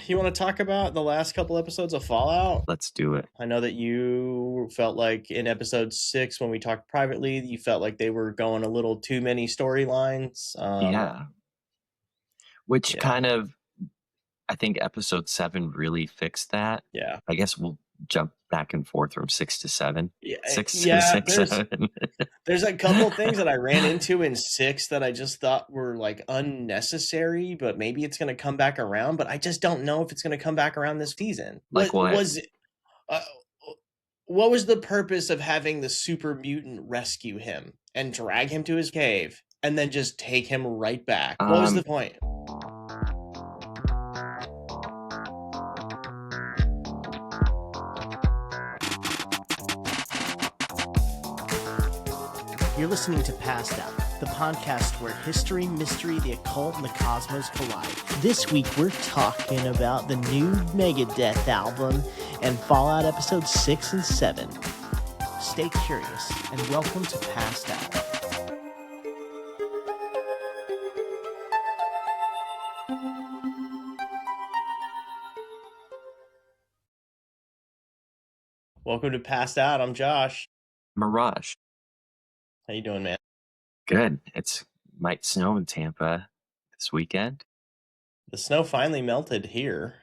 you want to talk about the last couple episodes of Fallout? Let's do it. I know that you felt like in episode 6, when we talked privately, you felt like they were going a little too many storylines. Yeah. Which Yeah, kind of, I think episode 7 really fixed that. yeah, I guess we'll jump back and forth from 6 to 7. yeah, 6 to yeah. 6, 7. There's a couple things that I ran into in 6 that I just thought were like unnecessary, but maybe it's going to come back around. But I just don't know if it's going to come back around this season. Like What what? was it? Uh, what was the purpose of having the super mutant rescue him and drag him to his cave and then just take him right back? What was the Um, point? You're listening to Passed Out, the podcast where history, mystery, the occult, and the cosmos collide. This week, we're talking about the new Megadeth album and Fallout episodes 6 and 7. Stay curious, and welcome to Passed Out. Welcome to Passed Out. I'm Josh. Mirage. How you doing, man? Good. It's might snow in Tampa this weekend. The snow finally melted here.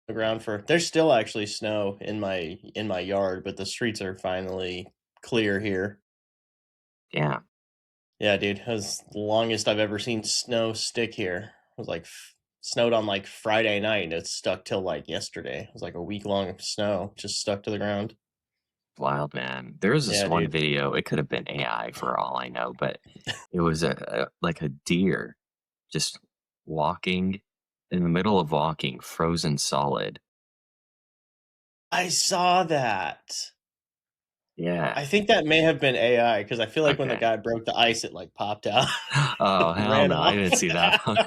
The ground for there's still actually snow in my yard, but the streets are finally clear here. Yeah. Yeah, dude, it was the longest I've ever seen snow stick here. It was like snowed on like Friday night and it stuck till like yesterday. It was like a week long snow just stuck to the ground. Wild, man. There was this Yeah, one dude. video. It could have been AI for all I know, but it was like a deer just walking in the middle of walking, frozen solid. I saw that. Yeah. I think that may have been AI because I feel like when the Okay. guy broke the ice, it like popped out. Oh, hell Ran no. I off. didn't see that part.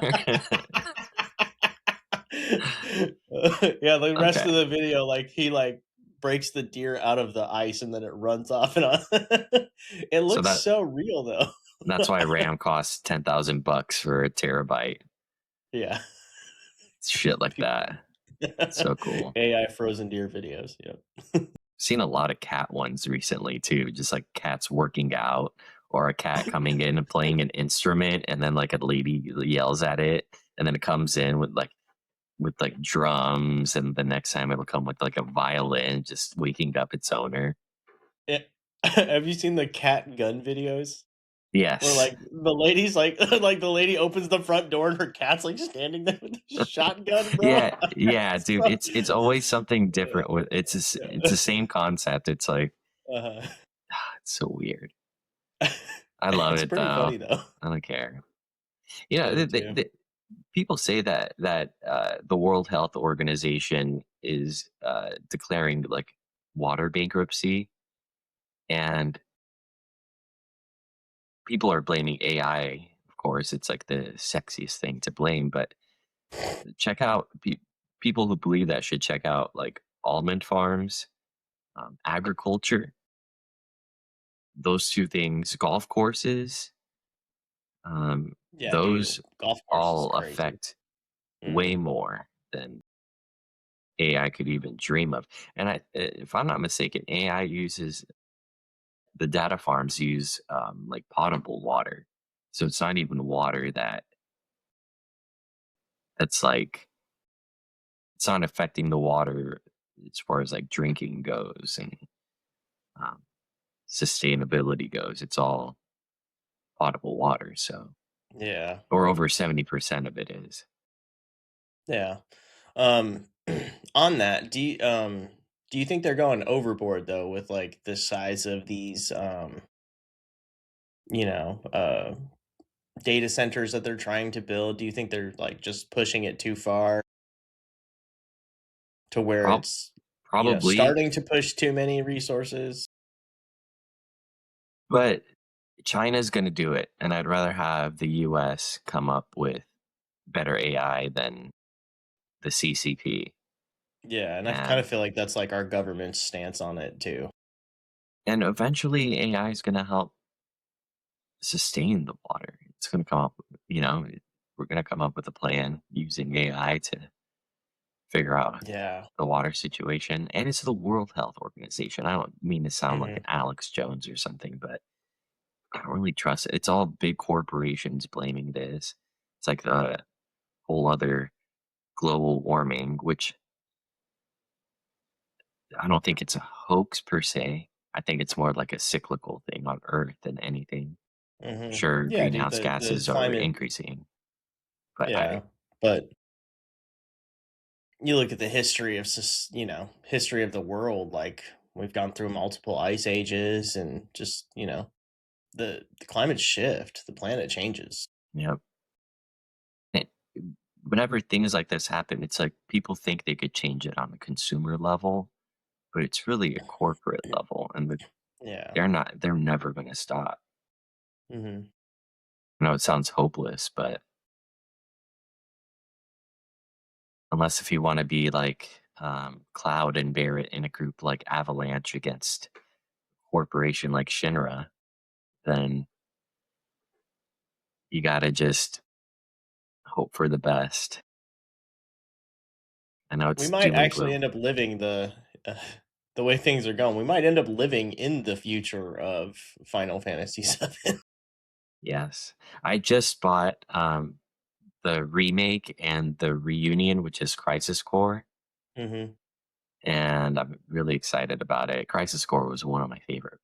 Yeah, the rest Okay. of the video, like he like breaks the deer out of the ice and then it runs off and on. It So looks so real though. that's why RAM costs $10,000 for a terabyte. Yeah. Shit like that. So cool. AI frozen deer videos. Yep. Seen a lot of cat ones recently too, just like cats working out or a cat coming in and playing an instrument and then like a lady yells at it and then it comes in with drums and the next time it'll come with like a violin just waking up its owner. Yeah. Have you seen the cat gun videos? Where Yes. like the lady's like like the lady opens the front door and her cat's like standing there with a shotgun, bro. Yeah, dude. So- It's always something different with it's the same concept. It's like uh-huh. it's so weird. I love It's it pretty though. funny though. I don't care. You know, I do too. people say that the World Health Organization is declaring like water bankruptcy, and people are blaming AI. Of course, it's like the sexiest thing to blame, but check out people who believe that should check out like almond farms, agriculture, those two things, golf courses. Yeah, dude. Those Golf course is all crazy. affect Mm-hmm. way more than AI could even dream of. And if I'm not mistaken, AI uses the data farms use like potable water, so it's not even water that's like it's not affecting the water as far as like drinking goes and um, sustainability goes. It's all potable water, so Yeah. or over 70% of it is. Yeah. Um on that, do you think they're going overboard though with like the size of these you know, data centers that they're trying to build? Do you think they're like just pushing it too far to where Prob- it's, Probably, starting to push too many resources? but China's going to do it, and I'd rather have the US come up with better AI than the CCP. Yeah, and I kind of And feel like that's like our government's stance on it too. and eventually AI is going to help sustain the water. It's going to come up, we're going to come up with a plan using AI to figure out Yeah. the water situation. And it's the World Health Organization. I don't mean to sound like Mhm. an Alex Jones or something, but I don't really trust it. It's all big corporations blaming this. It's like the whole other global warming, which I don't think it's a hoax per se. I think it's more like a cyclical thing on Earth than anything. Mhm. Sure, Yeah, dude, greenhouse the gases are climate. increasing, but Yeah, but you look at the history of history of the world, like, we've gone through multiple ice ages and just, the climate shift, the planet changes. you know, it, whenever things like this happen, it's like people think they could change it on a consumer level, but it's really a corporate level, and Yeah. they're never going to stop. Mhm. I know it sounds hopeless, but unless if you want to be like Cloud and Barrett in a group like Avalanche against corporation like Shinra, then you got to just hope for the best. I know We it's might doom and actually gloom. end up living uh, the way things are going, we might end up living in the future of Final Fantasy VII. Yes. I just bought the remake and the reunion, which is Crisis Core, Mhm. and I'm really excited about it. Crisis Core was one of my favorite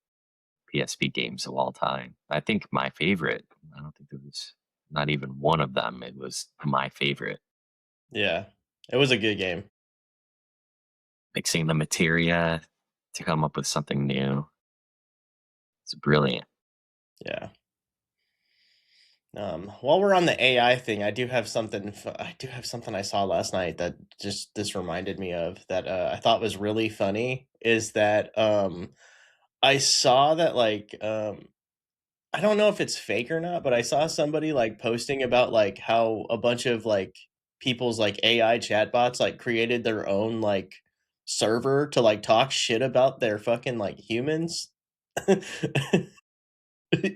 PSP games of all time. I think my favorite. I don't think there was not even one of them. It was my favorite. Yeah. It was a good game. Mixing the materia to come up with something new. It's brilliant. Yeah. While we're on the AI thing, I do have something I saw last night that just this reminded me of that I thought was really funny. Is that I saw that I don't know if it's fake or not, but I saw somebody like posting about like how a bunch of like people's like AI chatbots like created their own like server to like talk shit about their fucking like humans.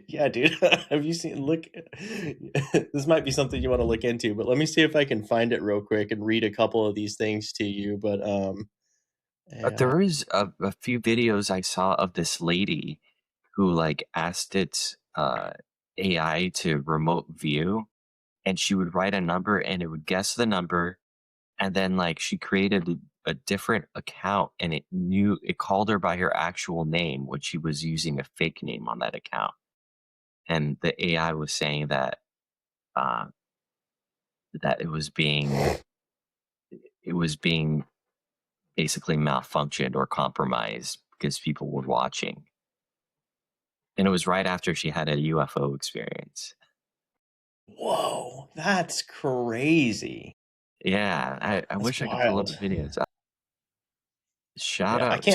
Yeah, dude. Have you seen look this might be something you wanna look into, but let me see if I can find it real quick and read a couple of these things to you, but, AI. There is a few videos I saw of this lady who like asked its AI to remote view, and she would write a number and it would guess the number, and then like she created a different account and it called her by her actual name when she was using a fake name on that account, and the AI was saying uh, that it was being basically malfunctioned or compromised because people were watching. And it was right after she had a UFO experience. Whoa, that's crazy. Yeah, I That's wish I could pull up wild. the videos. Shout Yeah, out to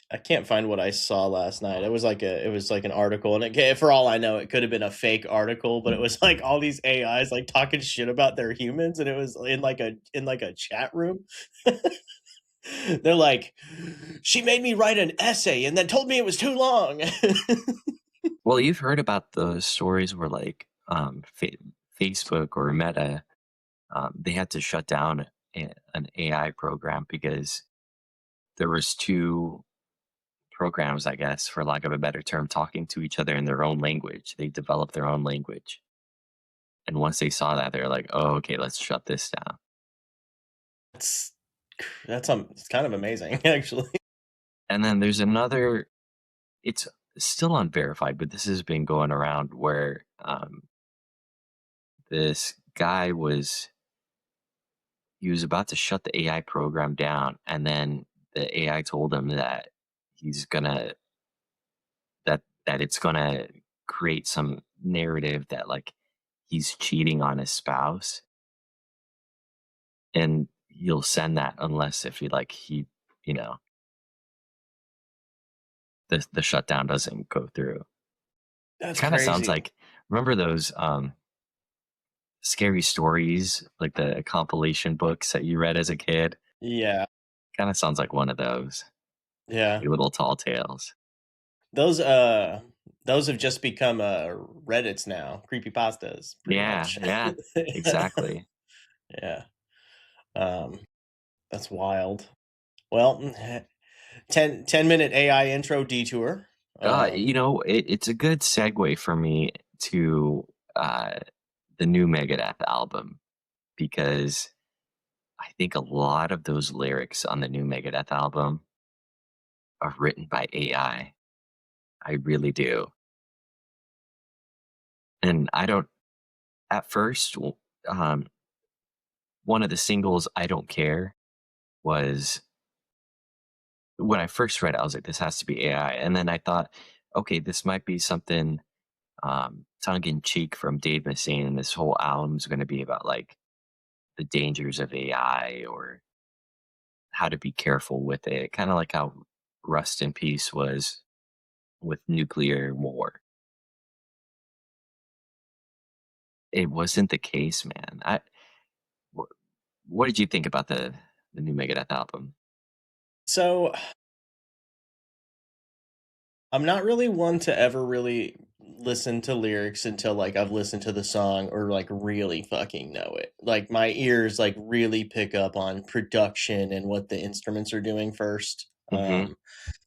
I can't find what I saw last night. It was like an article, and for all I know, it could have been a fake article, but it was like all these AIs like talking shit about their humans, and it was in like a chat room. They're like, "She made me write an essay and then told me it was too long." well, you've heard about the stories where like Facebook or Meta they had to shut down an AI program because there was two programs, I guess, for lack of a better term, talking to each other in their own language. They developed their own language, and once they saw that, they're like, "Oh, okay, let's shut this down." That's it's kind of amazing, actually. And then there's another. It's still unverified, but this has been going around where this guy was he was about to shut the AI program down, and then the AI told him that he's gonna that it's gonna create some narrative that like he's cheating on his spouse, and he'll send that unless if you know the shutdown doesn't go through. That's Kind of sounds crazy. like remember those scary stories like the compilation books that you read as a kid. Yeah, Kind of sounds like one of those. yeah. Like little tall tales. Those, uh those have just become, Reddits now, creepypastas, pretty Yeah, much. yeah, exactly. Yeah. Um, that's wild. Well, 10-minute AI intro detour. You know, it's a good segue for me to uh, the new Megadeth album because I think a lot of those lyrics on the new Megadeth album are written by AI. I really do. And I don't, at first, um, one of the singles, I Don't Care, was when I first read it, I was like, this has to be AI. And then I thought, okay, this might be something tongue in cheek from Dave Mustaine, and this whole album is going to be about like the dangers of AI or how to be careful with it, kind of like how Rust in Peace was with nuclear war. It wasn't the case, man. Wh- what did you think about the new Megadeth album? So I'm not really one to ever really listen to lyrics until like I've listened to the song or like really fucking know it. Like my ears like really pick up on production and what the instruments are doing first. Hmm.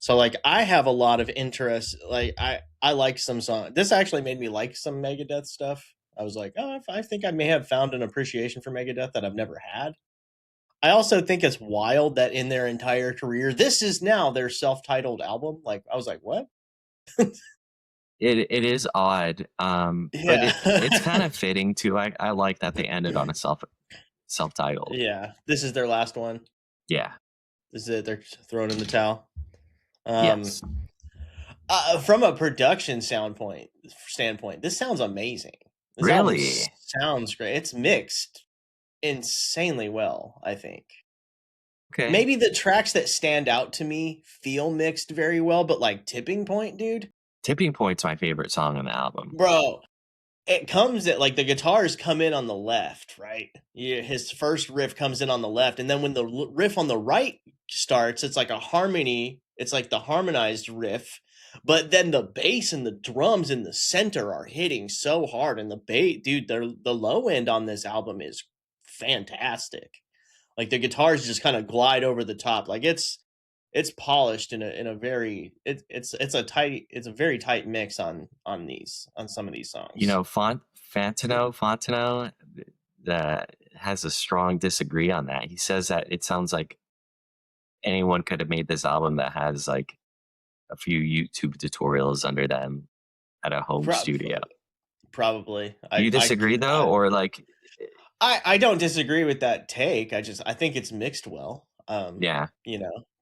So like I have a lot of interest. Like I like some song. This actually made me like some Megadeth stuff. I was like, oh, I think I may have found an appreciation for Megadeth that I've never had. I also think it's wild that in their entire career, this is now their self-titled album. Like I was like, what? It is odd, but Yeah. it's kind of fitting too. I like that they ended on a self-titled. Yeah. This is their last one. Yeah. This is it. They're throwing in the towel. Um, Yes. from a production standpoint, this sounds amazing. This album Really? sounds great. It's mixed insanely well, I think. Okay. Maybe the tracks that stand out to me feel mixed very well, but like Tipping Point, dude, Tipping Point's my favorite song on the album. bro, it comes at like the guitars come in on the left, right? Yeah, his first riff comes in on the left, and then when the riff on the right starts, it's like a harmony. It's like the harmonized riff, but then the bass and the drums in the center are hitting so hard, and the bass, dude, the low end on this album is fantastic. Like the guitars just kind of glide over the top, like it's polished in a very it's a very tight mix on these on some of these You songs. know, Fontano that has a strong disagree on that. He says that it sounds like anyone could have made this album that has like a few YouTube tutorials under them at a home Pro- studio. Probably. Do you disagree though, or like, I don't disagree with that take. I think it's mixed well. yeah,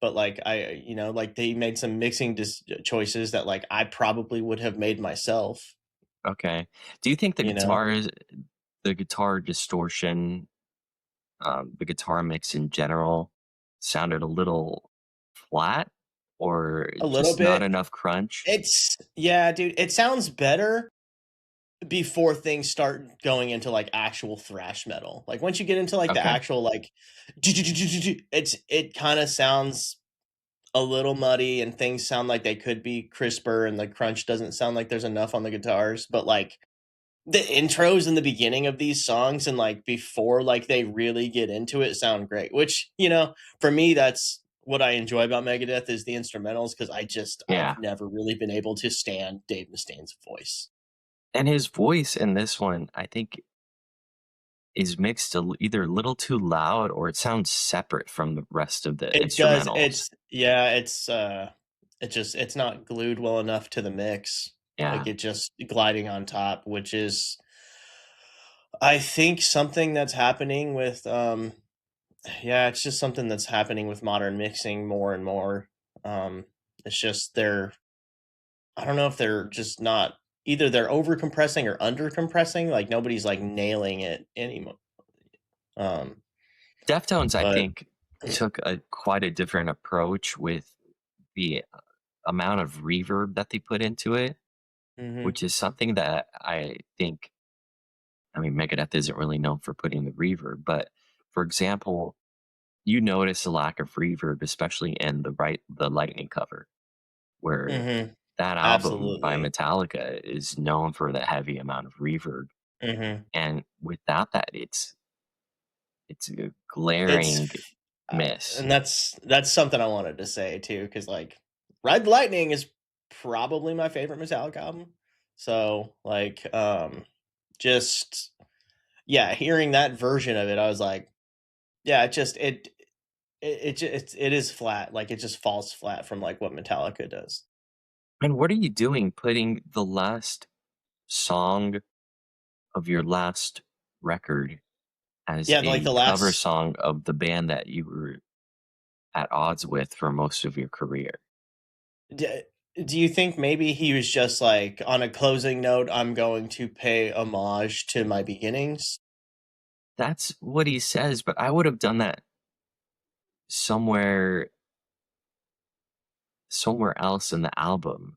But like like they made some mixing choices that like I probably would have made myself. okay. Do you think You know, the guitar distortion, the guitar mix in general, sounded a little flat, or a little just not bit. enough crunch? It's yeah, dude. It sounds better before things start going into like actual thrash metal. Like once you get into like the Okay, actual like it kind of sounds a little muddy and things sound like they could be crisper and the crunch doesn't sound like there's enough on the guitars, but like the intros in the beginning of these songs and like before like they really get into it sound great, which for me that's what I enjoy about Megadeth is the instrumentals because I've yeah. never really been able to stand Dave Mustaine's voice. And his voice in this one, I think, is mixed either a little too loud or it sounds separate from the rest of the It does. instrumentals. It's not glued well enough to the mix. Like Yeah. it just gliding on top, which is I think something that's happening with yeah, it's just something that's happening with modern mixing more and more. It's just I don't know if they're just not either they're over compressing or under compressing, like nobody's like nailing it anymore. Um Deftones, I but think, took a quite a different approach with the amount of reverb that they put into it, mhm which is something that I think, I mean, Megadeth isn't really known for putting the reverb, but for example, you notice a lack of reverb, especially in the Lightning cover, where mhm that album by absolutely. Metallica is known for the heavy amount of reverb. Mhm And without that, it's It's a It's glaring miss. and that's something I wanted to say too, because like Ride the Lightning is probably my favorite Metallica album. So like, just yeah, hearing that version of it, I was like, yeah, it is flat. Like it just falls flat from like what Metallica does. And what are you doing putting the last song of your last record as Yeah, like a the cover last. song of the band that you were at odds with for most of your career? D- do you think maybe he was just like on a closing note? I'm going to pay homage to my beginnings. That's what he says, but I would have done that somewhere somewhere else in the album.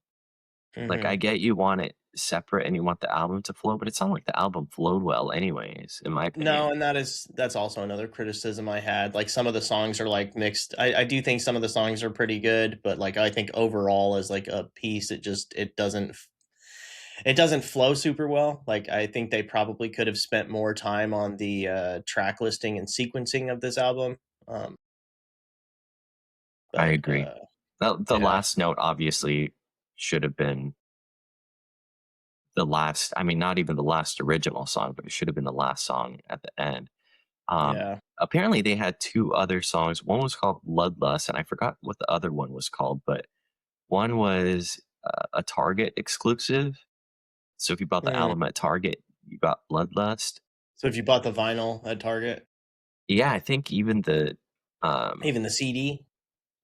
Like, I Hmm. get you want it separate and you want the album to flow, but it's not like the album flowed well anyways, in my No, opinion. and that's also another criticism I had. Like some of the songs are like mixed. I do think some of the songs are pretty good, but like I think overall as like a piece, it doesn't flow super well. Like I think they probably could have spent more time on the track listing and sequencing of this album. Um, I but agree. The yeah, last note obviously should have been the last, I mean, not even the last original song, but it should have been the last song at the end. yeah. Apparently they had 2 other songs. One was called Bloodlust, and I forgot what the other one was called, but one was, a Target exclusive. So if you bought the Mm. album at Target, you got Bloodlust. So if you bought the vinyl at Target, Yeah, I think even um even the CD,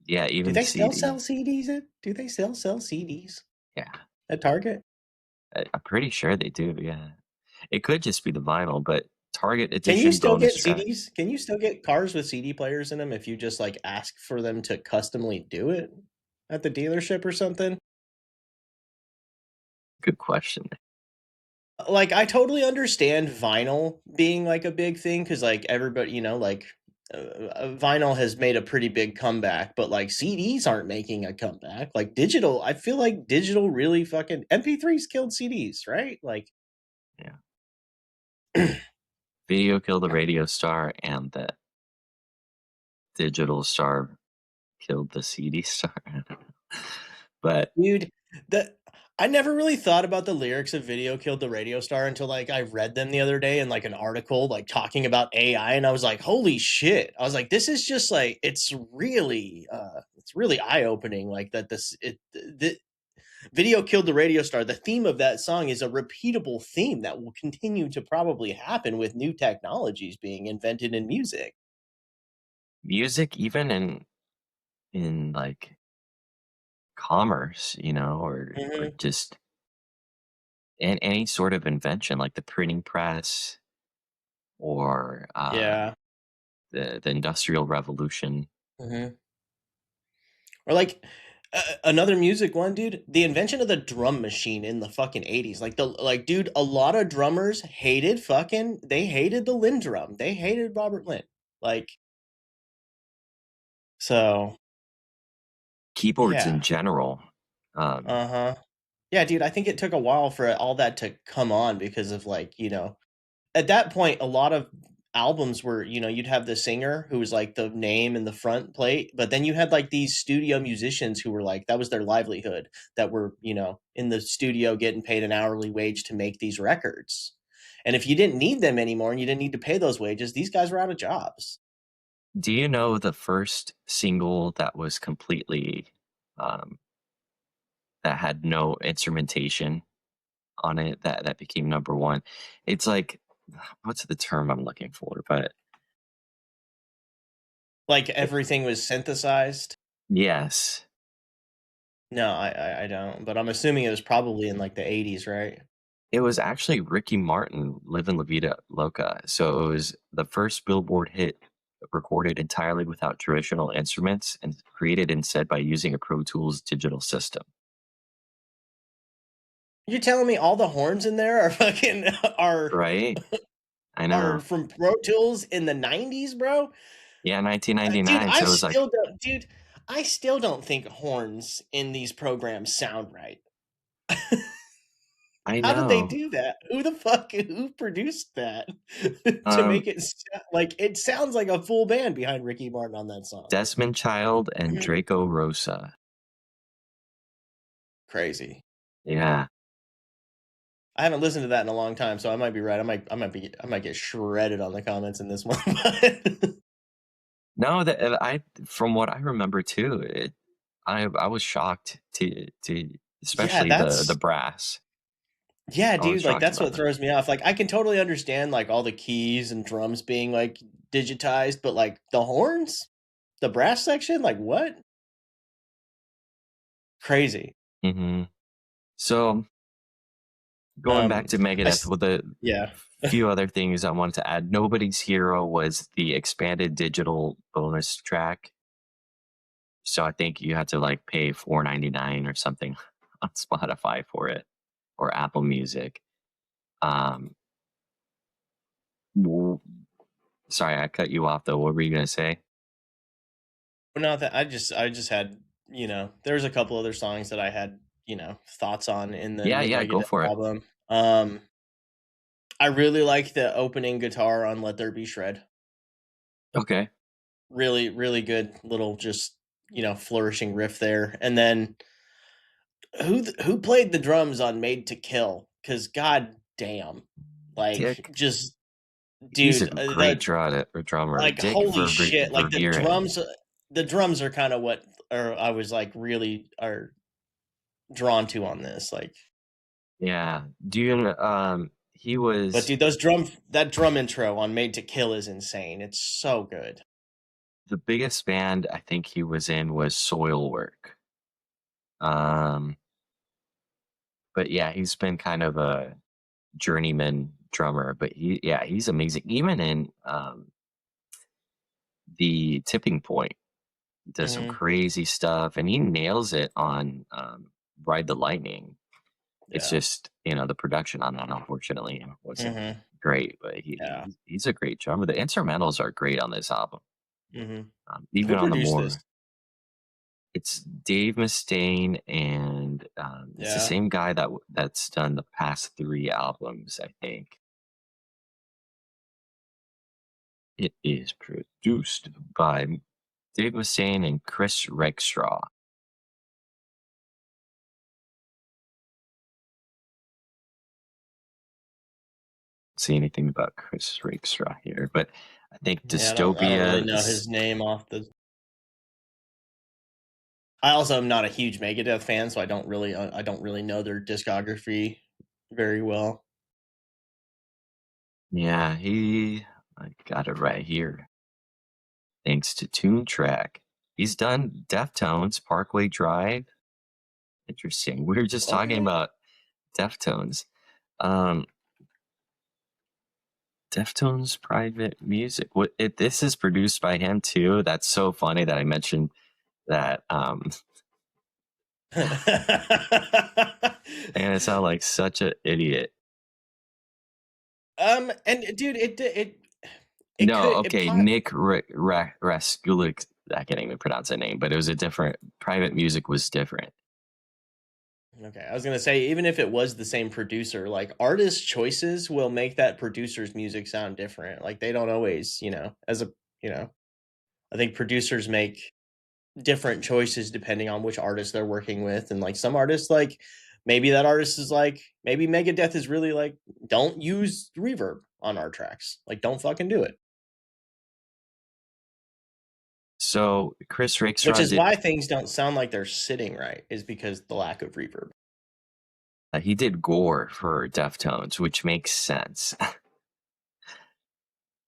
yeah, do even the they still CD. sell CDs? Do they still sell CDs Yeah, at Target? I'm pretty sure they do, yeah. It could just be the vinyl, but Target Can you edition still bonus get track. CDs? Can you still get cars with CD players in them if you just like ask for them to customly do it at the dealership or something? Good question. Like I totally understand vinyl being like a big thing because like everybody, like vinyl has made a pretty big comeback, but like CDs aren't making a comeback. Like digital, I feel like digital really fucking MP3s killed CDs, right? Like, Yeah. Video killed the radio star, and the digital star killed the CD star. I don't know. But dude, the I never really thought about the lyrics of "Video Killed the Radio Star" until, like, I read them the other day in, like, an article, like, talking about AI, and I was like, "Holy shit." I was like, "This is just, like" it's really eye-opening, like, that the "Video Killed the Radio Star," the theme of that song is a repeatable theme that will continue to probably happen with new technologies being invented in music. music, even in like commerce, or Mhm. just in any sort of invention like the printing press or Yeah. the industrial revolution. Mhm. Or like another music one, dude. The invention of the drum machine in the fucking 80s. Dude, a lot of drummers they hated the Lynn drum. They hated Robert Lynn. Like, so Keyboards in yeah. general. um Uh-huh. Yeah, dude, I think it took a while for all that to come on because of like, at that point, a lot of albums were, you'd have the singer who was like the name in the front plate, but then you had like these studio musicians who were like, that was their livelihood, that were, in the studio getting paid an hourly wage to make these records. And if you didn't need them anymore and you didn't need to pay those wages, these guys were out of jobs. do you know the first single that was completely um that had no instrumentation on it, that became number one? It's like, what's the term I'm looking for? But Like it, everything was synthesized. yes, No, I don't, but I'm assuming it was probably in like the 80s, right? it was actually Ricky Martin, "Livin' La Vida Loca." So it was the first Billboard hit recorded entirely without traditional instruments and created instead by using a Pro Tools digital system. You're telling me all the horns in there are fucking are Right? I are know. from Pro Tools in the 90s, bro? Yeah, Dude, 1999. So it was like, I still don't think horns in these programs sound right. I How did they know. do that? Who produced that to Um, make it like it sounds like a full band behind Ricky Martin on that song? Desmond Child and Draco Rosa. Crazy. Yeah. I haven't listened to that in a long time, so I might be right. I might get shredded on the comments in this one. No, that I from what I remember too, I was shocked to Yeah, especially the that's brass. yeah, I was dude, like shocked that's about what that. throws me off. Like I can totally understand like all the keys and drums being like digitized, but like the horns, the brass section, like what? Crazy. Hmm. So going back Um to I Megadeth s- with a yeah. few other things I wanted to add. Nobody's Hero was the expanded digital bonus track. So I think you had to like pay $4.99 or something on Spotify for it or Apple Music. Um, w- Sorry, I cut you off though. What were you gonna say? No, that I just had, there's a couple other songs that I had, thoughts on in the Yeah, new yeah, go Megadeth for it. album. I really like the opening guitar on Let There Be Shred. Okay. Really, really good little just, flourishing riff there. And then who played the drums on Made to Kill? Cuz god damn. Like Dick, just he's a dude, great drummer. like Dick holy shit, like Verveeren. the drums are kind of what I was like really are drawn to on this like. Yeah. Do you he But was dude, that drum intro on Made to Kill is insane. It's so good. the biggest band I think he was in was Soilwork. Um, but yeah, he's been kind of a journeyman drummer, but he's amazing. Even in the Tipping Point, does some Mhm. crazy stuff, and he nails it on Ride the Lightning. It's Yeah. just the production on that unfortunately wasn't Mhm. great, but Yeah. he's a great drummer. The instrumentals are great on this album, Mhm. even Who on the produced this? more. It's Dave Mustaine, and it's the Yeah. same guy that's done the past three albums, I think. It is produced by Dave Mustaine and Chris Rakestraw. See anything about Chris Rakestraw here, but I think Yeah, I don't really Dystopia. know his name off the. I also am not a huge Megadeth fan, so I don't really know their discography very well. Yeah, I got it right here. Thanks to Tune Track. He's done Deftones, Parkway Drive. Interesting. We were just talking Okay. about Deftones. Um, Deftones private music. This is produced by him too. That's so funny that I mentioned that. And I sound like such an idiot. And dude, it No, could it okay, pot. Nick Raskulik. I can't even pronounce that name, but it was a different. Private music was different. Okay, I was gonna say even if it was the same producer, like artist choices will make that producer's music sound different. Like they don't always, you know, I think producers make different choices depending on which artist they're working with, and like some artists, like maybe that artist is like maybe Megadeth is really like don't use reverb on our tracks, like don't fucking do it, So Chris which Rakestraw is did. why things don't sound like they're sitting right, is because the lack of reverb. He did Gore for Deftones, which makes sense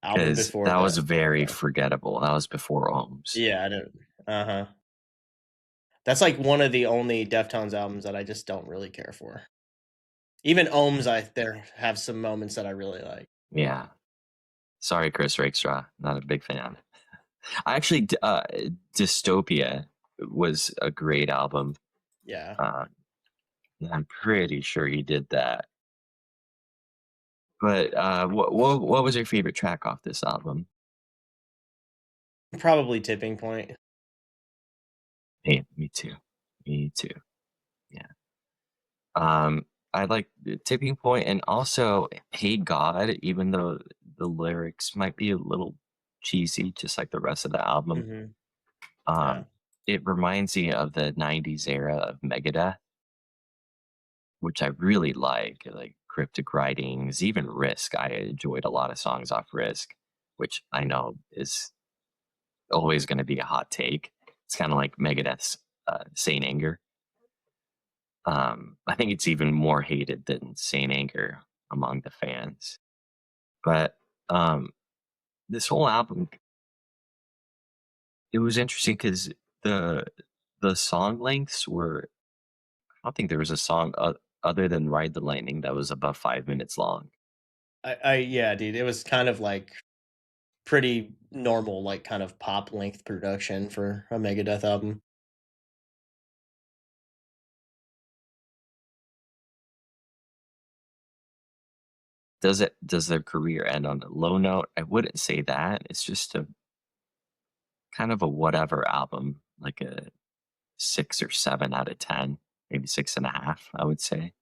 Album because before that was that, very forgettable. That was before Ohms. yeah, I don't. Uh-huh. That's like one of the only Deftones albums that I just don't really care for. Even Ohms, I there have some moments that I really like. Yeah. Sorry, Chris Rakestraw. Not a big fan. I actually, Dystopia was a great album. Yeah, Uh, I'm pretty sure he did that. But what was your favorite track off this album? probably Tipping Point. Hey, me too. Me too. Yeah. Um, I like Tipping Point and also Hey God, even though the lyrics might be a little cheesy, just like the rest of the album. Hmm. Yeah. Um, it reminds me of the 90s era of Megadeth, which I really like Cryptic Writings, even Risk. I enjoyed a lot of songs off Risk, which I know is always going to be a hot take. It's kind of like Megadeth's Saint Anger. I think it's even more hated than Saint Anger among the fans. But um, this whole album, it was interesting because the the song lengths were. I don't think there was a song other than Ride the Lightning that was above 5 minutes long. Yeah, dude, it was kind of like pretty normal, like kind of pop length production for a Megadeth album. Does their career end on a low note? I wouldn't say that. It's just a kind of a whatever album, like a 6 or 7 out of 10, maybe 6.5, I would say.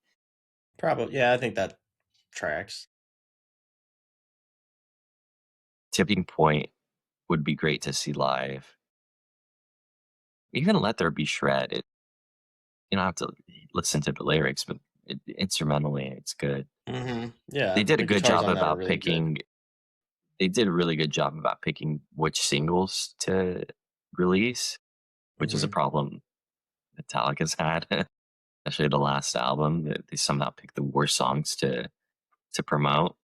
Probably, yeah, I think that tracks. Tipping Point would be great to see live. Even Let There Be Shred. You don't have to listen to the lyrics, but instrumentally, it's good. Yeah, They did a the good guitars job on that are about really good. picking. They did a really good job about picking which singles to release, which is a Hmm. problem Metallica's had, especially the last album. They somehow picked the worst songs to promote.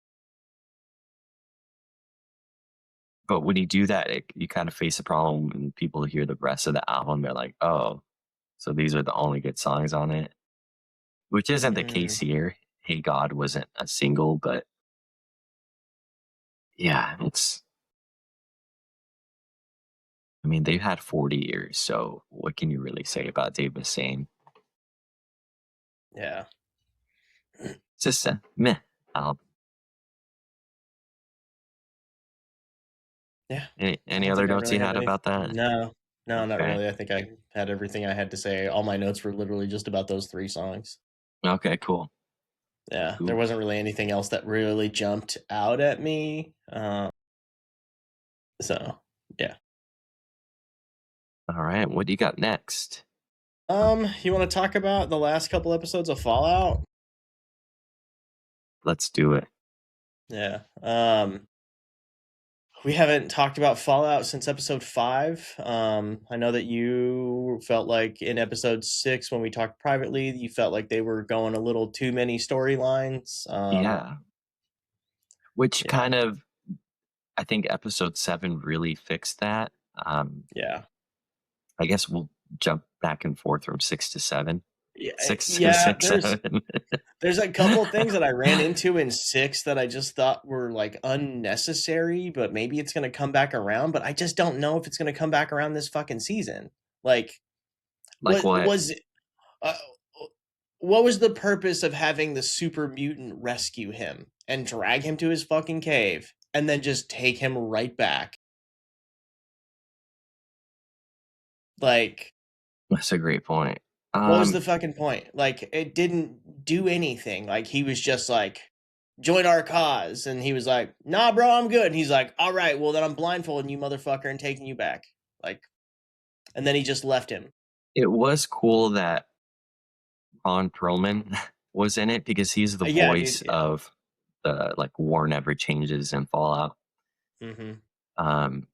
But when you do that, you kind of face a problem when people hear the rest of the album. They're like, "Oh, so these are the only good songs on it," which isn't the case Mm, here. Hey God wasn't a single, but yeah, it's. I mean, they've had 40 years, so what can you really say about Dave Mustaine? yeah, It's just a meh album. yeah. I Any don't other think I notes really you have had any. about that? No, no, not Okay. really. I think I had everything I had to say. All my notes were literally just about those three songs. Okay, cool. Yeah, there Cool. wasn't really anything else that really jumped out at me. So yeah. All right. What do you got next? You want to talk about the last couple episodes of Fallout? Let's do it. Yeah. We haven't talked about Fallout since episode 5. I know that you felt like in episode 6, when we talked privately, you felt like they were going a little too many storylines. Yeah. Which Yeah, kind of, I think episode 7 really fixed that. yeah, I guess we'll jump back and forth from 6 to 7. yeah, 6 to yeah. 6, 7. There's a couple things that I ran into in 6 that I just thought were like unnecessary, but maybe it's gonna come back around. But I just don't know if it's gonna come back around this fucking season. Like, Like what? uh, what was the purpose of having the super mutant rescue him and drag him to his fucking cave and then just take him right back? Like, That's a great point. what was Um, the fucking point? Like, it didn't do anything. Like, he was just like, join our cause. And he was like, nah, bro, I'm good. And he's like, all right, well, then I'm blindfolding you, motherfucker, and taking you back. Like, and then he just left him. it was cool that Ron Perlman was in it because he's the Yeah, dude. voice Yeah. of the like War Never Changes in Fallout. Hmm. Um,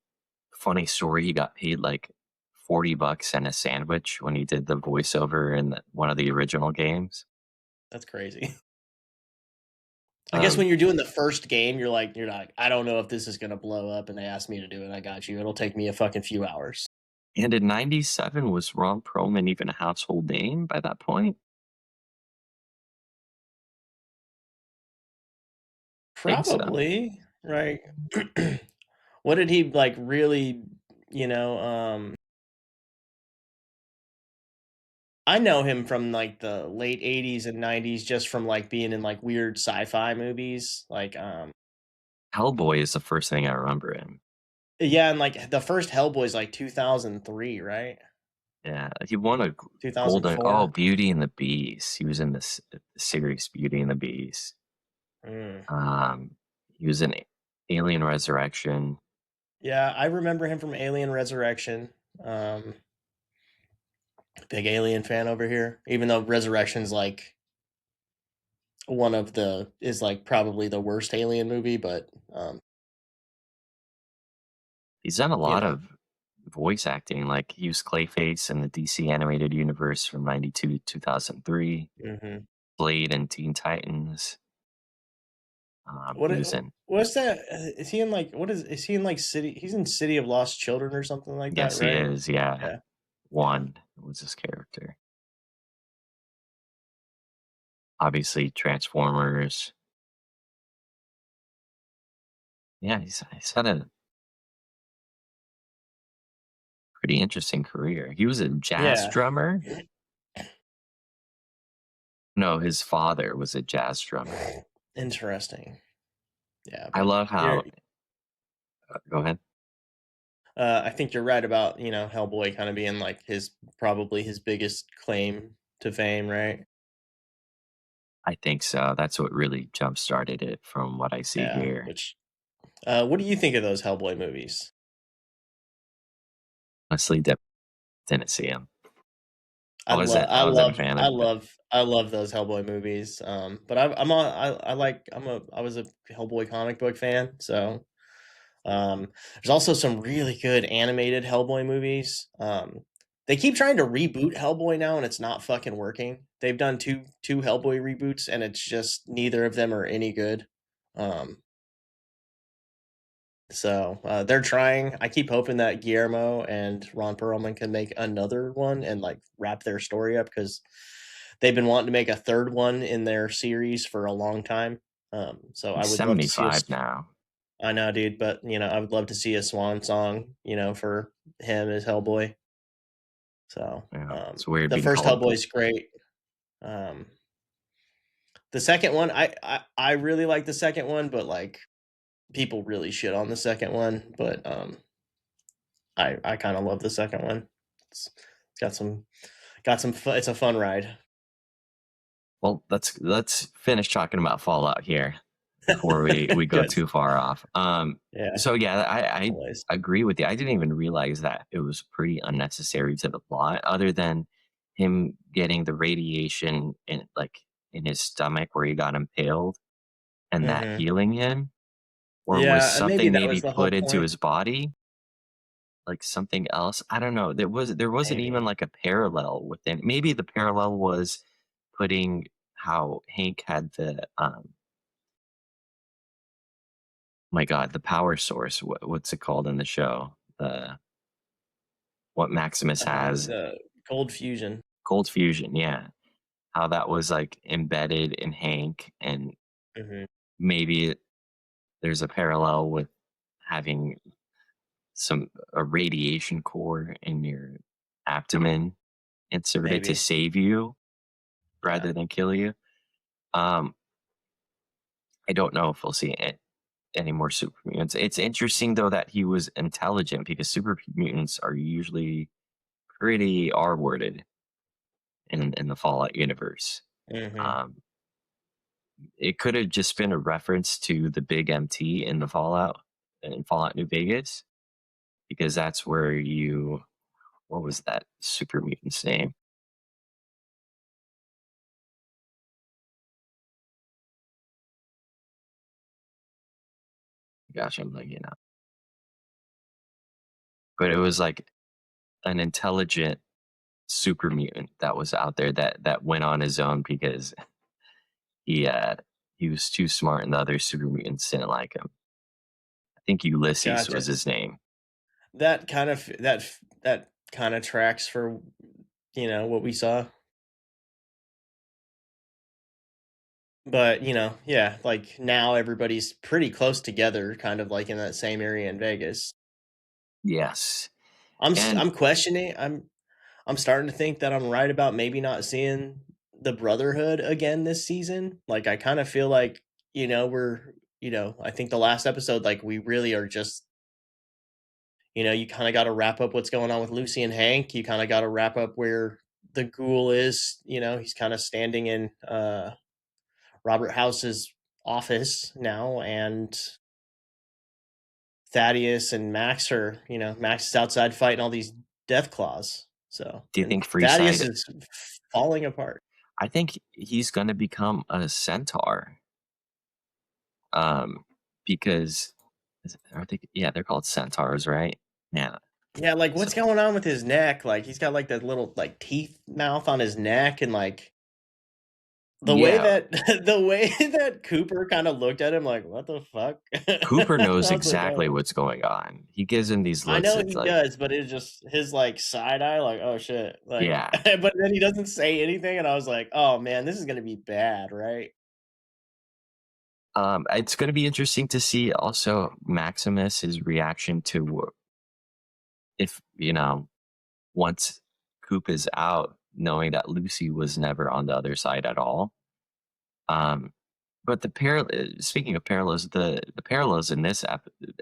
Funny story, he got paid like $40 and a sandwich when he did the voiceover in one of the original games. That's crazy. I guess Um, when you're doing the first game, you're like, I don't know if this is gonna blow up, and they asked me to do it. I got you. It'll take me a fucking few hours. and in '97, was Ron Perlman even a household name by that point? I think so. Probably, right? What did he like really? You know, I know him from like the late '80s and '90s, just from like being in like weird sci-fi movies. Like, Hellboy is the first thing I remember him. yeah, and like the first Hellboy's like 2003, right? Yeah, he won a golden. Oh, 2004. Beauty and the Beast. He was in this series Beauty and the Beast. Mm. Um, he was in Alien Resurrection. Yeah, I remember him from Alien Resurrection. Um, Big Alien fan over here. Even though Resurrection's like one of the is like probably the worst Alien movie, but He's done a you lot know, of voice acting. Like he was Clayface in the DC animated universe from '92 to 2003. hmm Blade and Teen Titans. what He was in. what's that? Is he in like what is he in like City? He's in City of Lost Children or something like that, Yes, he right? is. Yeah, Yeah, yeah. one was his character. Obviously, Transformers. Yeah, he's had a pretty interesting career. He was a jazz Yeah. drummer. No, his father was a jazz drummer. Interesting. Yeah, I but love you're how. Go ahead. I think you're right about, Hellboy kind of being like his probably his biggest claim to fame, right? I think so. That's what really jump started it from what I see Yeah, here. which what do you think of those Hellboy movies? Honestly, didn't see him. I love, I I wasn't a love, fan I of it. love, I love those Hellboy movies. But I like, I was a Hellboy comic book fan. So, there's also some really good animated Hellboy movies. They keep trying to reboot Hellboy now, and it's not fucking working. They've done two Hellboy reboots, and it's just neither of them are any good. Um, so they're trying. I keep hoping that Guillermo and Ron Perlman can make another one and like wrap their story up because they've been wanting to make a third one in their series for a long time. So I He's would love to see us. 75 now. I know, dude, but I would love to see a swan song, for him as Hellboy. So Yeah, it's weird the being first called. Hellboy's great. Um, the second one, I really like the second one, but like people really shit on the second one. But I kind of love the second one. It's got some fun. It's a fun ride. Well, let's finish talking about Fallout here before we go Good. too far off. Yeah. So yeah, I Always. agree with you. I didn't even realize that it was pretty unnecessary to the plot, other than him getting the radiation in his stomach where he got impaled and that hmm healing him, or was Yeah, and maybe something that was maybe the whole put into point. his body, like something else. I don't know. There wasn't even Maybe. like a parallel within. Maybe the parallel was putting how Hank had the my god, the power source. What's it called in the show? The what Maximus has, The cold fusion. cold fusion. Yeah, how that was like embedded in Hank, and hmm maybe there's a parallel with having a radiation core in your abdomen inserted to Maybe. save you Yeah. rather than kill you. Um, I don't know if we'll see any more super mutants. It's interesting though that he was intelligent because super mutants are usually pretty R worded in the Fallout universe. hmm Um, it could have just been a reference to the big MT in Fallout New Vegas, because that's where you what was that super mutant's name? Gosh, I'm like, but it was like an intelligent super mutant that was out there that went on his own because he uh he was too smart and the other super mutants didn't like him. I think Ulysses Gotcha. was his name. That kind of tracks for what we saw. But yeah, like now everybody's pretty close together, kind of like in that same area in Vegas. Yes. And I'm questioning. I'm starting to think that I'm right about maybe not seeing the Brotherhood again this season. Like I kind of feel like we're I think the last episode like we really are just you kind of got to wrap up what's going on with Lucy and Hank. You kind of got to wrap up where the ghoul is. He's kind of standing in Robert House's office now, and Thaddeus and Max are, Max is outside fighting all these death claws. So, Do you and think Thaddeus Freeside? is falling apart. I think he's gonna become a centaur. Um, because are they? Yeah, they're called centaurs, right? Yeah. Yeah, like So what's going on with his neck? Like he's got like that little like teeth mouth on his neck, and like the way yeah, that the way that Cooper kind of looked at him like, what the fuck? Cooper knows I was like, exactly oh, what's going on. He gives him these I looks. know It's he like, does, but it's just his like side eye, like, oh shit. Like yeah. but then he doesn't say anything, and I was like, oh man, this is gonna be bad, right? It's gonna be interesting to see also Maximus's reaction to if once Coop is out, knowing that Lucy was never on the other side at all. Um, but speaking of parallels, the parallels in this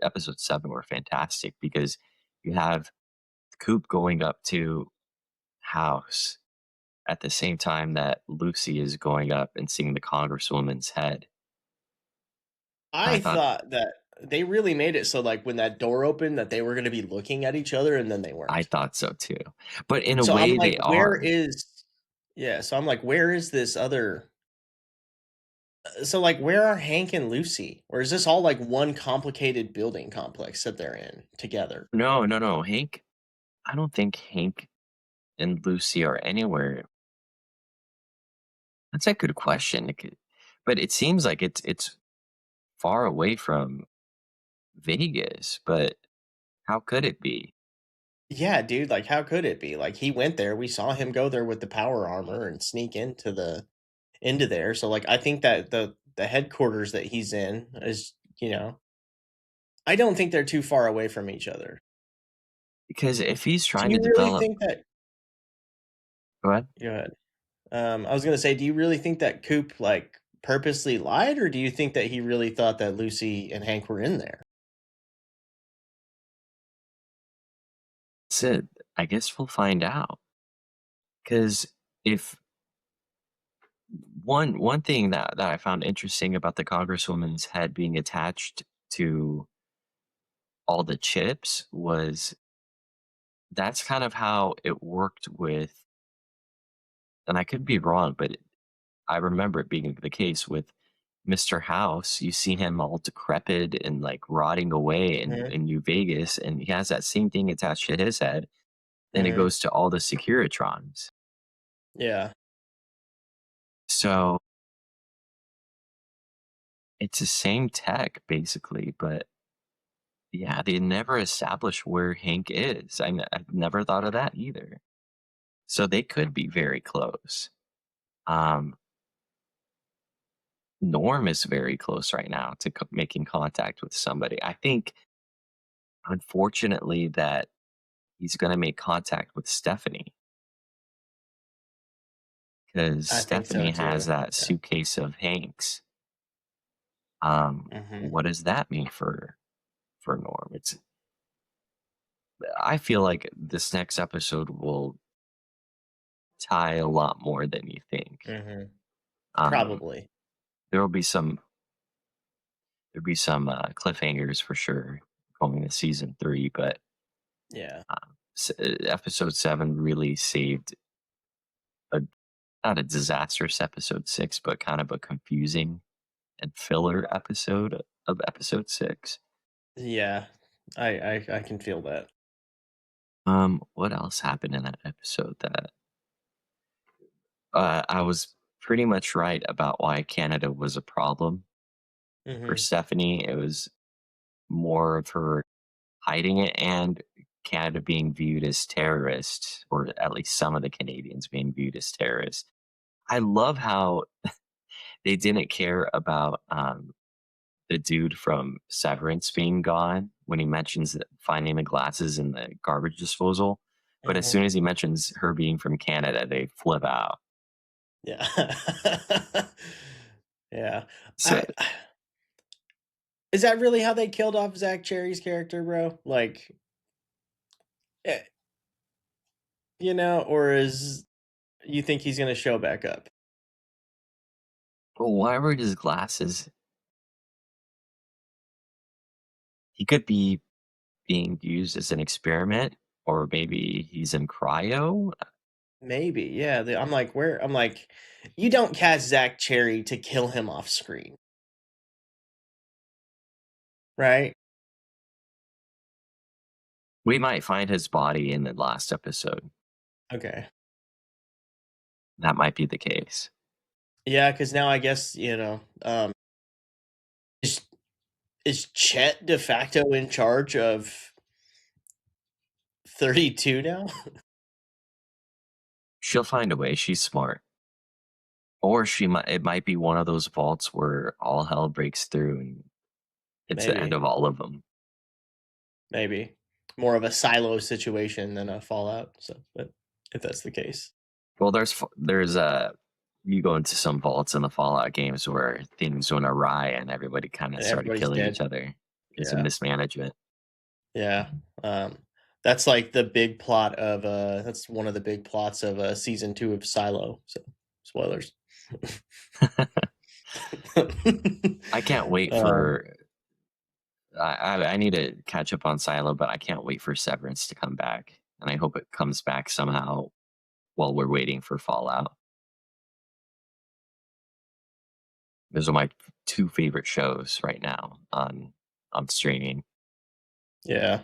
episode 7 were fantastic because you have Coop going up to House at the same time that Lucy is going up and seeing the Congresswoman's head. And I I thought thought that they really made it so like when that door opened that they were gonna be looking at each other, and then they I weren't. thought so too, but in a So I'm way like, they where are. is yeah, so I'm like, where is this other so like where are Hank and Lucy? Or is this all like one complicated building complex that they're in together? No, no, no. Hank. I don't think Hank and Lucy are anywhere. That's a good question. But it seems like it's far away from Vegas. But how could it be? Yeah, dude, like how could it be? Like he went there, we saw him go there with the power armor and sneak into there. So like I think that the headquarters that he's in is, I don't think they're too far away from each other. Because if he's Do trying to you really develop, think that go ahead. go ahead. I was gonna say, do you really think that Coop like purposely lied, or do you think that he really thought that Lucy and Hank were in there? Sid, I guess we'll find out. Because if one thing that I found interesting about the Congresswoman's head being attached to all the chips was that's kind of how it worked with, and I could be wrong, but I remember it being the case with Mr. House. You see him all decrepit and like rotting away Mhm, in New Vegas, and he has that same thing attached to his head. Then it mhm. goes to all the Securitrons. Yeah, So it's the same tech basically, but yeah, they never establish where Hank is. I've never thought of that either. So they could be very close. Um, Norm is very close right now to making contact with somebody. I think, unfortunately, that he's going to make contact with Stephanie because I think so Stephanie has too. that Yeah. suitcase of Hank's. Mhm, What does that mean for Norm? I feel like this next episode will tie a lot more than you think. mhm. Um, Probably. there will be some cliffhangers for sure going to season 3, but Yeah. episode 7 really saved a not a disastrous episode 6, but kind of a confusing and filler episode of episode 6. Yeah. I can feel that. What else happened in that episode that I was pretty much right about why Canada was a problem for Mhm, Stephanie. It was more of her hiding it and Canada being viewed as terrorists, or at least some of the Canadians being viewed as terrorists. I love how they didn't care about the dude from Severance being gone when he mentions that finding the glasses in the garbage disposal. But as mhm. soon as he mentions her being from Canada, they flip out. Yeah. Yeah. So I Is that really how they killed off Zach Cherry's character, bro? Like Eh, or is you think he's gonna show back up? But why were his glasses? He could be being used as an experiment, or maybe he's in cryo. Maybe, yeah. I'm like, you don't cast Zach Cherry to kill him off screen, right? We might find his body in the last episode. Okay. That might be the case. Yeah, because now I guess, is is Chet de facto in charge of 32 now? She'll find a way. She's smart. Or it might be one of those vaults where all hell breaks through and it's the end Maybe, of all of them. maybe. More of a silo situation than a Fallout, so but if that's the case. Well, there's you go into some vaults in the Fallout games where things went awry and everybody kind of And started everybody's killing dead. each other because of Yeah, mismanagement. yeah. That's like the big plot of that's one of the big plots of season 2 of Silo. So spoilers. I can't wait um, for. I need to catch up on Silo, but I can't wait for Severance to come back, and I hope it comes back somehow while we're waiting for Fallout. Those are my two favorite shows right now on streaming. yeah.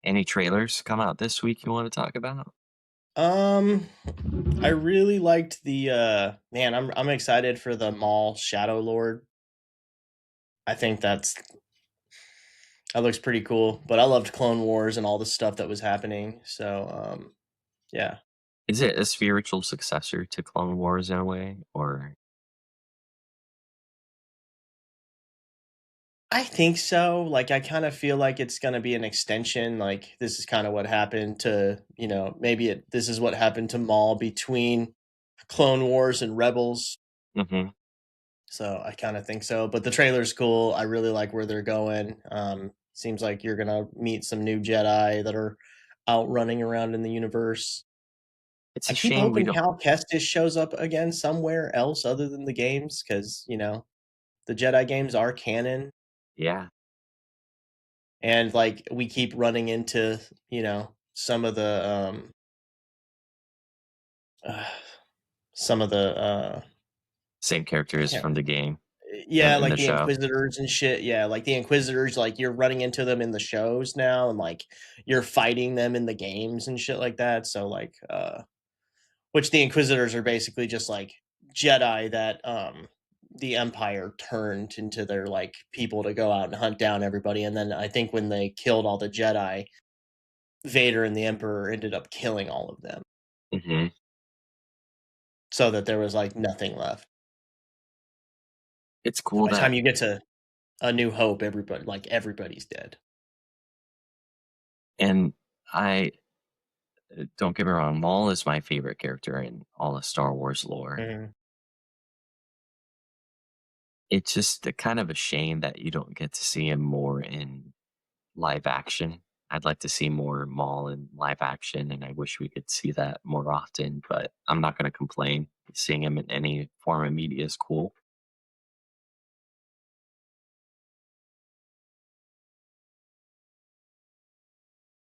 Any trailers come out this week you want to talk about? Um, I really liked the man. I'm excited for the Maul Shadow Lord. I think that looks pretty cool. But I loved Clone Wars and all the stuff that was happening. So yeah. Is it a spiritual successor to Clone Wars in a way, or I think so. Like, I kind of feel like it's going to be an extension. Like, this is kind of what happened to, maybe this is what happened to Maul between Clone Wars and Rebels. Mhm. So I kind of think so. But the trailer's cool. I really like where they're going. Seems like you're going to meet some new Jedi that are out running around in the universe. It's I a keep shame we hoping don't. Cal Kestis shows up again somewhere else other than the games because, the Jedi games are canon. Yeah, And like we keep running into some of the uh, some of the same I characters can't from the game yeah, in like the the show. inquisitors and shit. Yeah, like the inquisitors, like you're running into them in the shows now, and like you're fighting them in the games and shit like that. So like which the inquisitors are basically just like Jedi that the empire turned into their like people to go out and hunt down everybody. And then I think when they killed all the Jedi, Vader and the Emperor ended up killing all of them Mhm. so that there was like nothing left. It's So cool by the time that, you get to A New Hope, everybody's dead. and I don't get me wrong, Maul is my favorite character in all of Star Wars lore. Mhm. It's just a kind of a shame that you don't get to see him more in live action. I'd like to see more Maul in live action, and I wish we could see that more often, but I'm not gonna complain. Seeing him in any form of media is cool.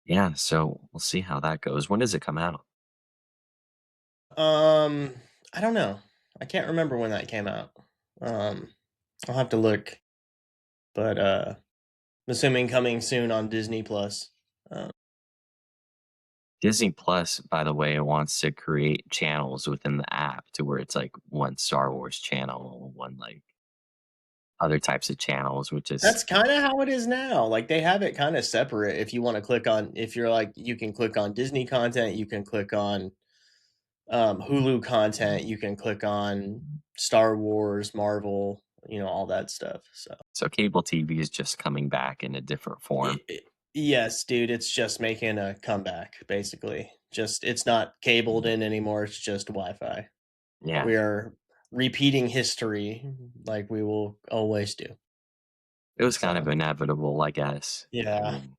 Yeah, so we'll see how that goes. When does it come out? Um, I don't know. I can't remember when that came out. Um, I'll have to look, but I'm assuming coming soon on Disney Plus. Um, Disney Plus, by the way, wants to create channels within the app to where it's like one Star Wars channel, one like other types of channels, which is that's kind of how it is now. Like they have it kind of separate. If you want to click on, if you're like, you can click on Disney content, you can click on Hulu content, you can click on Star Wars, Marvel, all that stuff. So so cable TV is just coming back in a different form. yes, dude, it's just making a comeback. Basically, just it's not cabled in anymore. It's just Wi-Fi. Yeah. We are repeating history like we will always do. It was kind of So inevitable, I guess. I yeah, mean,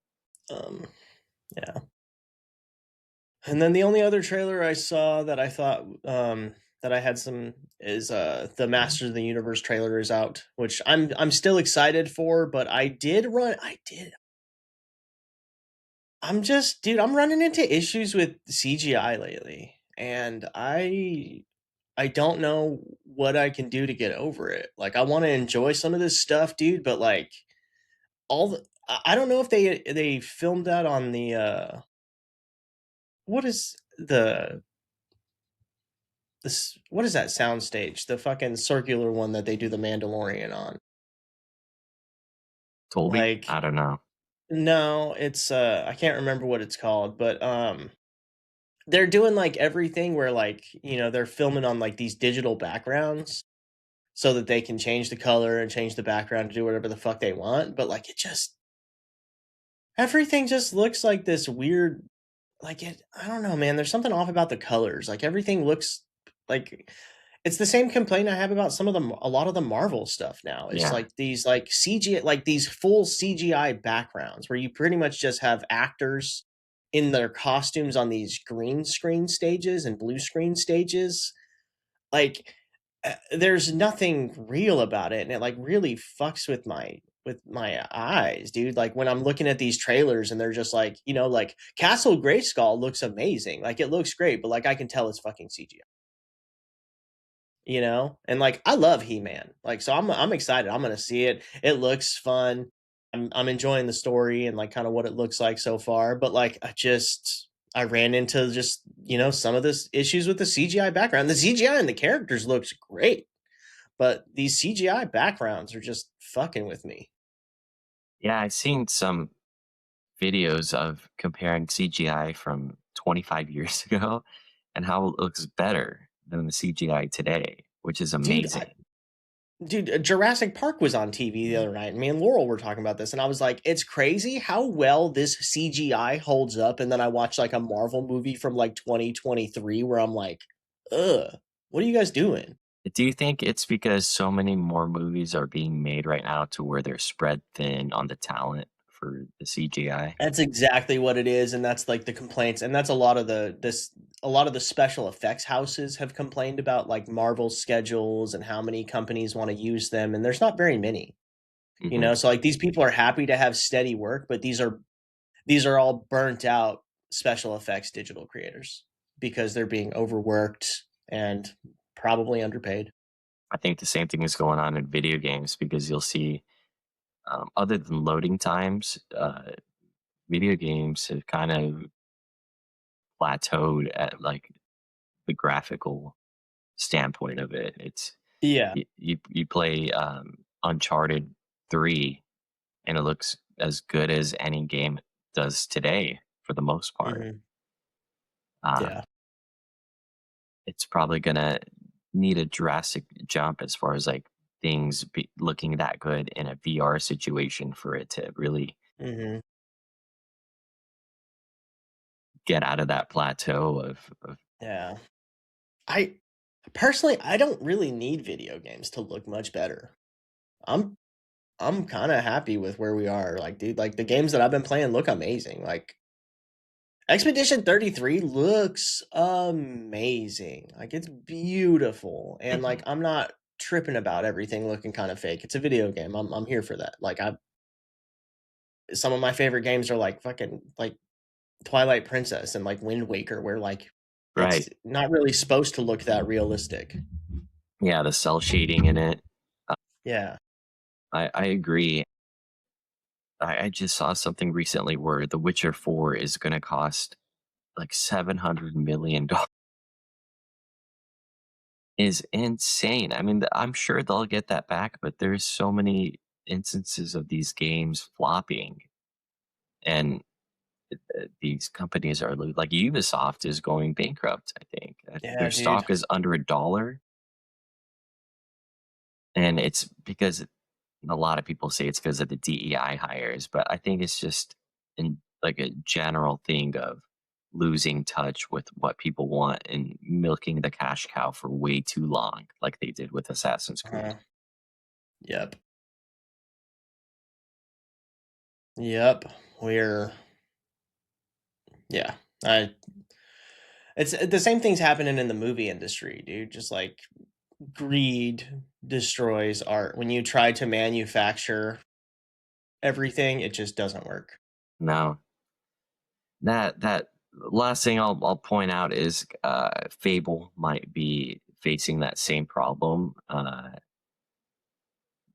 Um, yeah. And then the only other trailer I saw that I thought that I had some is the Masters of the Universe trailer is out, which I'm still excited for, but I'm just dude, I'm running into issues with CGI lately, and I don't know what I can do to get over it. Like I want to enjoy some of this stuff, dude, but like I don't know if they filmed that on the what is what is that soundstage? The fucking circular one that they do the Mandalorian on. Toby? Like I don't know. no, it's I can't remember what it's called, but they're doing like everything where like, they're filming on like these digital backgrounds so that they can change the color and change the background to do whatever the fuck they want, but like everything just looks like this weird I don't know, man, there's something off about the colors. Like everything looks like it's the same complaint I have about a lot of the Marvel stuff now. It's Yeah. like these like CG like these full CGI backgrounds where you pretty much just have actors in their costumes on these green screen stages and blue screen stages. Like there's nothing real about it, and it like really fucks with my eyes, dude. Like when I'm looking at these trailers and they're just like, like Castle Grayskull looks amazing. Like it looks great, but like I can tell it's fucking CGI. And like I love He-Man, like so I'm excited, I'm gonna see it, it looks fun, I'm enjoying the story and like kind of what it looks like so far, but like I ran into just some of this issues with the CGI background. The CGI and the characters looks great, but these CGI backgrounds are just fucking with me. Yeah, I've seen some videos of comparing CGI from 25 years ago and how it looks better than the CGI today, which is dude amazing. Jurassic Park was on TV the other night, and me and Laurel were talking about this, and I was like, it's crazy how well this CGI holds up. And then I watched like a Marvel movie from like 2023 where I'm like, ugh, what are you guys doing? Do you think it's because so many more movies are being made right now to where they're spread thin on the talent for the CGI? That's exactly what it is, and that's like the complaints, and that's a lot of the special effects houses have complained about like Marvel's schedules and how many companies want to use them, and there's not very many. Hmm. So like these people are happy to have steady work, but these are all burnt out special effects digital creators because they're being overworked and probably underpaid. I think the same thing is going on in video games because you'll see, other than loading times, video games have kind of plateaued at like the graphical standpoint of it. It's Yeah. you play Uncharted 3 and it looks as good as any game does today for the most part. Hmm. Um, Yeah. it's probably gonna need a drastic jump as far as like looking that good in a VR situation for it to really Hmm. get out of that plateau of Yeah. I personally, I don't really need video games to look much better. I'm I'm kind of happy with where we are. Like, dude, like the games that I've been playing look amazing. Like Expedition 33 looks amazing. Like it's beautiful. And like Mhm. I'm not tripping about everything looking kind of fake. It's a video game. I'm here for that. Like I some of my favorite games are like fucking like Twilight Princess and like Wind Waker where like it's Right. not really supposed to look that realistic. Yeah, the cell shading in it. Uh, Yeah. I agree. I just saw something recently where The Witcher 4 is going to cost like $700 million. Is insane. I mean, I'm sure they'll get that back, but there's so many instances of these games flopping, and these companies are like Ubisoft is going bankrupt. I think Yeah, their dude. stock is under $1, and it's because a lot of people say it's because of the DEI hires, but I think it's just in like a general thing of losing touch with what people want and milking the cash cow for way too long, like they did with Assassin's Creed. Uh-huh. Yep. Yep. We're Yeah. I It's the same thing's happening in the movie industry, dude. Just like greed destroys art. When you try to manufacture everything, it just doesn't work. No, that last thing I'll point out is Fable might be facing that same problem.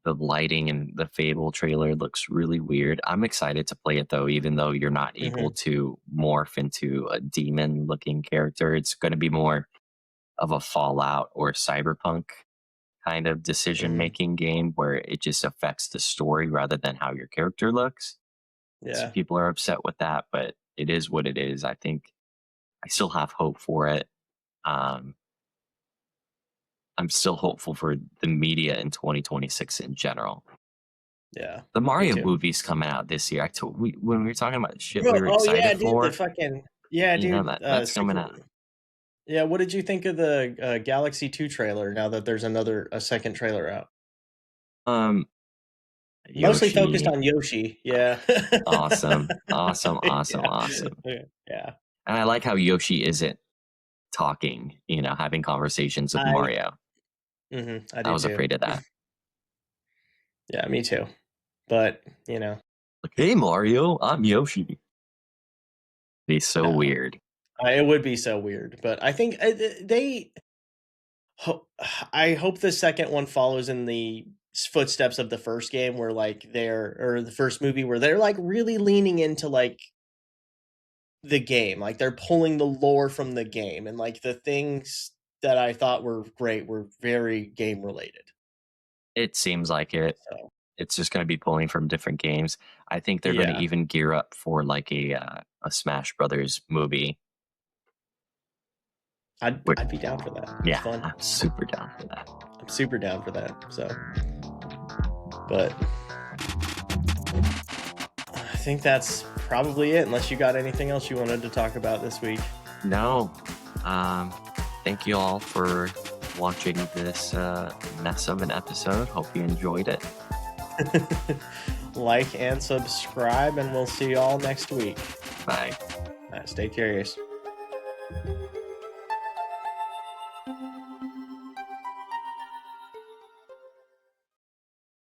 The lighting in the Fable trailer looks really weird. I'm excited to play it though, even though you're not able Hmm. to morph into a demon looking character. It's going to be more of a Fallout or Cyberpunk kind of decision Hmm. making game where it just affects the story rather than how your character looks. Some Yeah. people are upset with that, but it is what it is. I think I still have hope for it. Um, I'm still hopeful for the media in 2026 in general. Yeah. The Me Mario too. movie's coming out this year. When we were talking about shit we Bro, were oh yeah, excited dude. The for, fucking yeah, you know dude. that's coming Second. out. Yeah. What did you think of the Galaxy 2 trailer? Now that there's a second trailer out, Um, mostly focused Yoshi, on Yoshi. Yeah. awesome, awesome, awesome, Yeah. awesome. Yeah. And I like how Yoshi isn't talking, having conversations with I. Mario. I I do was too. afraid of that. Yeah, me too. But Like, hey Mario, I'm Yoshi. He's so no, weird. it would be so weird. But I think they. I hope the second one follows in the footsteps of the first game, where like or the first movie, where they're like really leaning into like the game, like they're pulling the lore from the game, and like the things that I thought were great were very game related. It seems like it. So It's just going to be pulling from different games. I think they're going to yeah, even gear up for like a Smash Brothers movie. I'd be down for that. It's Yeah, fun. I'm super down for that. I'm super down for that. So, but I think that's probably it. Unless you got anything else you wanted to talk about this week. No, um, thank you all for watching this mess of an episode. Hope you enjoyed it. Like and subscribe, and we'll see you all next week. Bye. Stay curious.